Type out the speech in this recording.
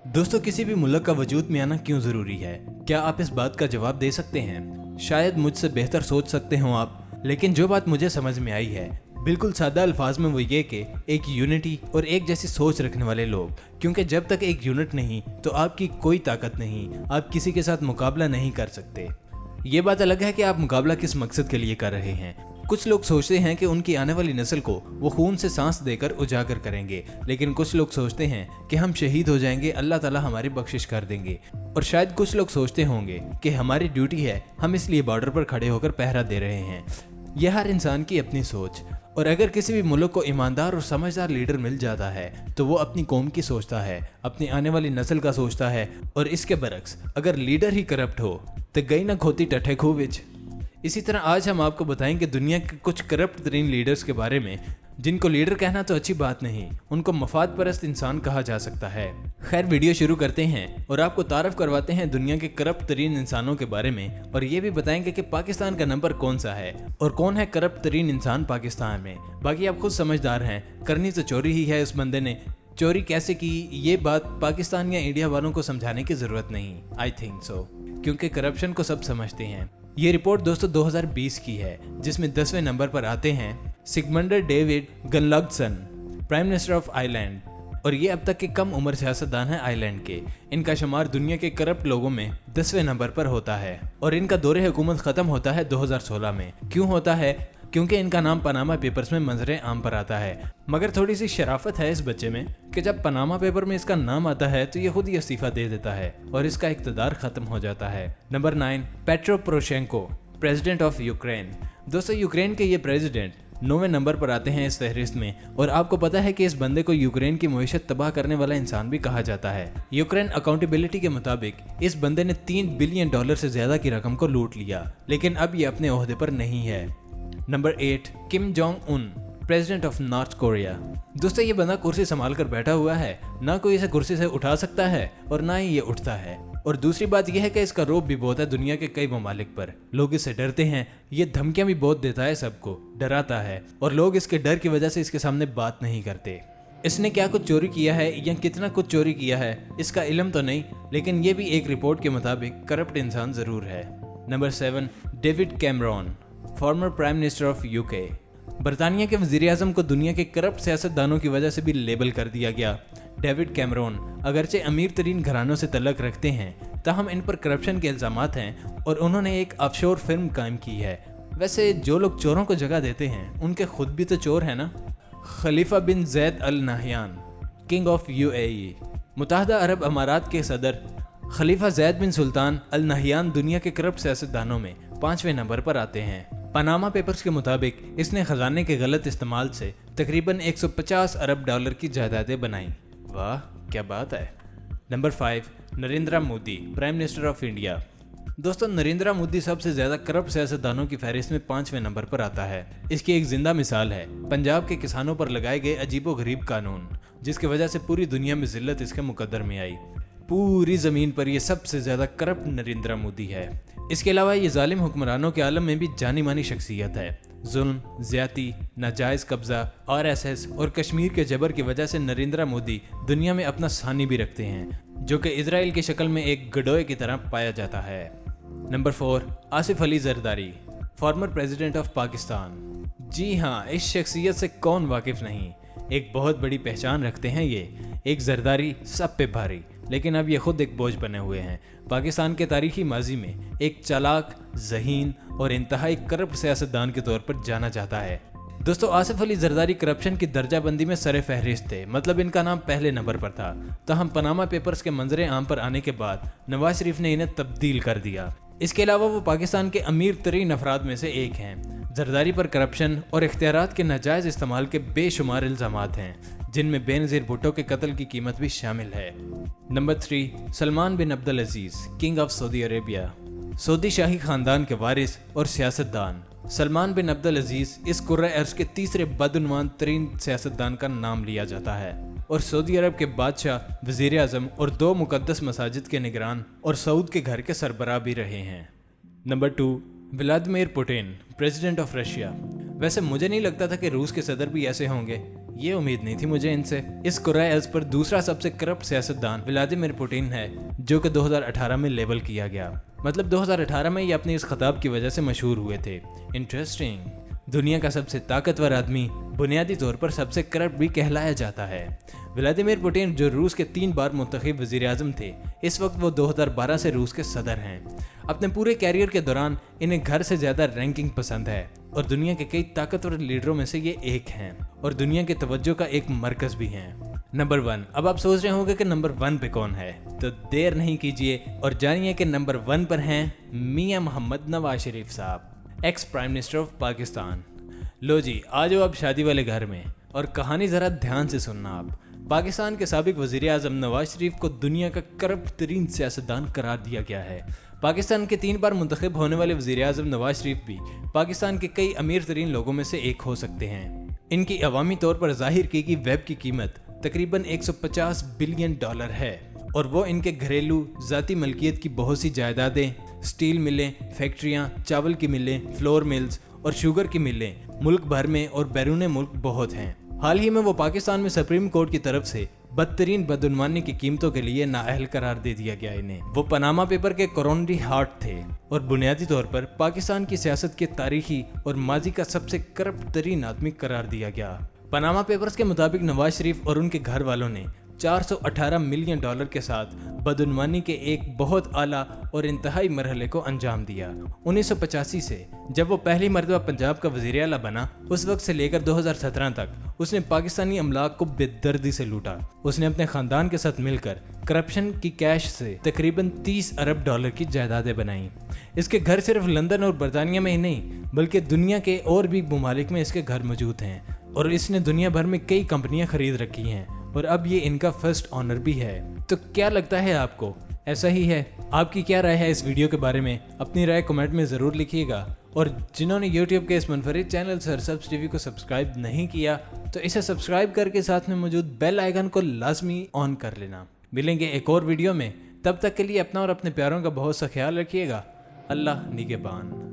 दोस्तों, किसी भी मुल्क का वजूद में आना क्यों ज़रूरी है? क्या आप इस बात का जवाब दे सकते हैं? शायद मुझसे बेहतर सोच सकते हो आप, लेकिन जो बात मुझे समझ में आई है बिल्कुल सादा अल्फाज में वो ये कि एक यूनिटी और एक जैसी सोच रखने वाले लोग, क्योंकि जब तक एक यूनिट नहीं तो आपकी कोई ताकत नहीं, आप किसी के साथ मुकाबला नहीं कर सकते। ये बात अलग है कि आप मुकाबला किस मकसद के लिए कर रहे हैं। कुछ लोग सोचते हैं कि उनकी आने वाली नस्ल को वो खून से सांस देकर उजागर करेंगे, लेकिन कुछ लोग सोचते हैं कि हम शहीद हो जाएंगे, अल्लाह ताला हमारी बख्शिश कर देंगे। और शायद कुछ लोग सोचते होंगे कि हमारी ड्यूटी है, हम इसलिए बॉर्डर पर खड़े होकर पहरा दे रहे हैं। यह हर इंसान की अपनी सोच, और अगर किसी भी मुल्क को ईमानदार और समझदार लीडर मिल जाता है तो वो अपनी कौम की सोचता है, अपनी आने वाली नस्ल का सोचता है। और इसके बरक्स अगर लीडर ही करप्ट हो तो गई ना खोती टठे खूह विच। इसी तरह आज हम आपको बताएंगे दुनिया के कुछ करप्ट तरीन लीडर्स के बारे में, जिनको लीडर कहना तो अच्छी बात नहीं, उनको मफाद परस्त इंसान कहा जा सकता है। खैर, वीडियो शुरू करते हैं और आपको तारफ करवाते हैं दुनिया के करप्ट तरीन इंसानों के बारे में, और ये भी बताएंगे कि पाकिस्तान का नंबर कौन सा है और कौन है करप्ट तरीन इंसान पाकिस्तान में। बाकी आप खुद समझदार हैं, करनी तो चोरी ही है, उस बंदे ने चोरी कैसे की ये बात पाकिस्तान या इंडिया वालों को समझाने की जरूरत नहीं, आई थिंक सो, क्योंकि करप्शन को सब समझते हैं। ये रिपोर्ट दोस्तों 2020 की है, जिसमें 10वें नंबर पर आते हैं Sigmundur David Gunnlaugsson, prime minister of Ireland, और ये अब तक के कम उम्र सियासतदान हैं आयरलैंड के। इनका शुमार दुनिया के करप्ट लोगों में 10वें नंबर पर होता है और इनका दौरे हुकूमत खत्म होता है 2016 में। क्यों होता है? क्योंकि इनका नाम पनामा पेपर्स में मंजरे आम पर आता है। मगर थोड़ी सी शराफत है इस बच्चे में कि जब पनामा पेपर में इसका नाम आता है तो ये खुद ही इस्तीफा दे देता है और इसका इक़्तिदार खत्म हो जाता है। Number 9, petro Poroshenko, president of Ukraine. दोस्तों, यूक्रेन के ये प्रेसिडेंट 9वें नंबर पर आते हैं इस फहरिस्त में, और आपको पता है कि इस बंदे को यूक्रेन की मईशत तबाह करने वाला इंसान भी कहा जाता है। यूक्रेन अकाउंटेबिलिटी के मुताबिक इस बंदे ने $3 बिलियन से ज्यादा की रकम को लूट लिया, लेकिन अब ये अपने ओहदे पर नहीं है। Number 8, Kim Jong Un, president of north Korea. दोस्तों, ये बंदा कुर्सी संभाल कर बैठा हुआ है, ना कोई इसे कुर्सी से उठा सकता है और ना ही ये उठता है। और दूसरी बात यह है कि इसका रौब भी बहुत है दुनिया के कई ममालिक पर, लोग इससे डरते हैं। ये धमकियां भी बहुत देता है, सबको डराता है, और लोग इसके डर की वजह से इसके सामने बात नहीं करते। इसने क्या कुछ चोरी किया है या कितना कुछ चोरी किया है इसका इल्म तो नहीं, लेकिन ये भी एक रिपोर्ट के मुताबिक करप्ट इंसान जरूर है। Number 7, David Cameron, former prime minister of UK. बरतानिया के वज़ीर आज़म को दुनिया के करप्ट सियासतदानों की वजह से भी लेबल कर दिया गया। डेविड कैमरॉन अगरचे अमीर तरीन घरानों से तल्लक रखते हैं, ताहम इन पर करप्शन के इल्ज़ामात हैं और उन्होंने एक ऑफशोर फिल्म कायम की है। वैसे जो लोग चोरों को जगह देते हैं उनके खुद भी तो चोर है ना। Khalifa bin Zayed Al Nahyan, king of UAE. मुत्तहदा अरब अमारात के सदर खलीफा जैद बिन सुल्तान अल नाहयान दुनिया के करप्ट सियासतदानों में 5वें नंबर पर आते हैं। पनामा पेपर्स के मुताबिक इसने खजाने के गलत इस्तेमाल से तकरीबन $150 अरब की जायदादें बनाई। वाह, क्या बात है। Number 5, Narendra Modi, prime minister of India. दोस्तों, नरेंद्र मोदी सबसे ज्यादा करप्ट सियासतदानों की फहरिस्त में 5वें नंबर पर आता है। इसकी एक जिंदा मिसाल है पंजाब के किसानों पर लगाए गए अजीबो गरीब कानून, जिसकी वजह से पूरी दुनिया में जिल्लत इसके मुकद्दर में आई। पूरी जमीन पर यह सबसे ज्यादा करप्ट नरेंद्र मोदी है। इसके अलावा ये जालिम हुक्मरानों के आलम में भी जानी मानी शख्सियत है। जुल्म, ज्यादती, नाजायज कब्जा, RSS और कश्मीर के जबर की वजह से नरेंद्र मोदी दुनिया में अपना सानी भी रखते हैं, जो कि इजराइल की शक्ल में एक गडोए की तरह पाया जाता है। Number 4, Asif Ali Zardari, former president of Pakistan. जी हाँ, इस शख्सियत से कौन वाकिफ नहीं। एक बहुत बड़ी पहचान रखते हैं ये, एक जरदारी सब पे भारी, लेकिन अब ये खुद एक बोझ बने हुए हैं। पाकिस्तान के तारीखी माजी में एक चालाक, ज़हीन और इंतहाई करप्ट सियासतदान के तौर पर जाना जाता है। दोस्तों, आसिफ अली जरदारी करप्शन की दर्जाबंदी में सरे फहरिस्त थे, मतलब इनका नाम पहले नंबर पर था। ताहम पनामा पेपर्स के मंजरे आम पर आने के बाद नवाज शरीफ ने इन्हें तब्दील कर दिया। इसके अलावा वो पाकिस्तान के अमीर तरीन अफराद में से एक हैं। जरदारी पर करप्शन और इख्तियारात के नाजायज़ इस्तेमाल के बेशुमार इल्ज़ामात हैं, जिनमें बेनज़ीर भुट्टो के कत्ल की कीमत भी शामिल है। Number 3, Salman bin Abdul Aziz, king of Saudi Arabia. सऊदी शाही खानदान के वारिस और सियासतदान सलमान बिन अब्दुल अजीज इस कुर्रा अर्ज़ के तीसरे बदउनवान तरीन सियासतदान का नाम लिया जाता है और सऊदी अरब के बादशाह, वज़ीर आज़म और 2 मुकद्दस मसाजिद के निगरान और सऊद के घर के सरबराह भी रहे हैं। Number 2, Vladimir Putin, president of Russia. वैसे मुझे नहीं लगता था कि रूस के सदर भी ऐसे होंगे। ये उम्मीद नहीं थी मुझे इनसे। इस कुरैश पर दूसरा सबसे करप्ट सियासतदान व्लादिमीर पुतिन है, जो कि 2018 में लेबल किया गया। मतलब 2018 में ये अपने इस खिताब की वजह से मशहूर हुए थे। इंटरेस्टिंग। दुनिया का सबसे ताकतवर आदमी बुनियादी तौर पर सबसे करप्ट भी कहलाया जाता है। व्लादिमीर पुतिन, जो रूस के 3 बार मुंतखब वज़ीर आज़म थे, इस वक्त वो 2012 से रूस के सदर हैं। अपने पूरे कैरियर के दौरान इन्हें घर से ज़्यादा रैंकिंग पसंद है और दुनिया के कई ताकतवर लीडरों में से ये एक हैं और दुनिया की तवज्जो का एक मरकज़ भी हैं। नंबर 1। अब आप सोच रहे होंगे कि नंबर 1 पे कौन है, तो देर नहीं कीजिए और जानिए कि नंबर 1 पर हैं मियां मोहम्मद नवाज शरीफ साहब, ex prime minister of Pakistan. लो जी, आ जाओ अब शादी वाले घर में और कहानी ज़रा ध्यान से सुनना आप। पाकिस्तान के साबिक वज़ीर आज़म नवाज शरीफ को दुनिया का करप्ट तरीन सियासतदान करार दिया गया है। पाकिस्तान के 3 बार मुंतखब होने वाले वज़ीर आज़म नवाज शरीफ भी पाकिस्तान के कई अमीर तरीन लोगों में से एक हो सकते हैं। इनकी अवामी तौर पर ज़ाहिर की गई वेब की कीमत तकरीबन $150 बिलियन है और वो इनके घरेलू ज़ाती मलकियत की बहुत सी जायदादें, स्टील मिलें, फैक्ट्रियाँ, चावल की मिलें, फ्लोर मिल्स और शुगर की मिलें मुल्क भर में और बैरून मुल्क बहुत हैं। हाल ही में वो पाकिस्तान में सुप्रीम कोर्ट की तरफ से बदतरीन बदउनवानी की कीमतों के लिए नाअहल करार दे दिया गया इन्हें। वो पनामा पेपर के कोरोनरी हार्ट थे और बुनियादी तौर पर पाकिस्तान की सियासत के तारीखी और माजी का सबसे करप्ट तरीन आदमी करार दिया गया। पनामा पेपर्स के मुताबिक नवाज शरीफ और उनके घर वालों ने $418 मिलियन के साथ बदउनवानी के एक बहुत आला और इंतहाई मरहले को अंजाम दिया। 1985 से जब वो पहली मरतबा पंजाब का वज़ीर आला बना, उस वक्त से लेकर 2017 तक उसने पाकिस्तानी अमलाक को बेदर्दी से लूटा। उसने अपने ख़ानदान के साथ मिलकर करप्शन की कैश से तकरीबन $30 अरब की जायदादें बनाई। इसके घर सिर्फ लंदन और बरतानिया में ही नहीं बल्कि दुनिया के और भी ममालिक में इसके घर मौजूद हैं और इसने दुनिया भर में कई कंपनियां खरीद रखी हैं और अब ये इनका फर्स्ट ऑनर भी है। तो क्या लगता है आपको, ऐसा ही है? आपकी क्या राय है इस वीडियो के बारे में? अपनी राय कमेंट में ज़रूर लिखिएगा और जिन्होंने YouTube के इस मुनफरिद चैनल सरसब्ज़ टीवी को सब्सक्राइब नहीं किया तो इसे सब्सक्राइब करके साथ में मौजूद बेल आइकन को लाजमी ऑन कर लेना। मिलेंगे एक और वीडियो में, तब तक के लिए अपना और अपने प्यारों का बहुत सा ख्याल रखिएगा। अल्लाह निगहबान।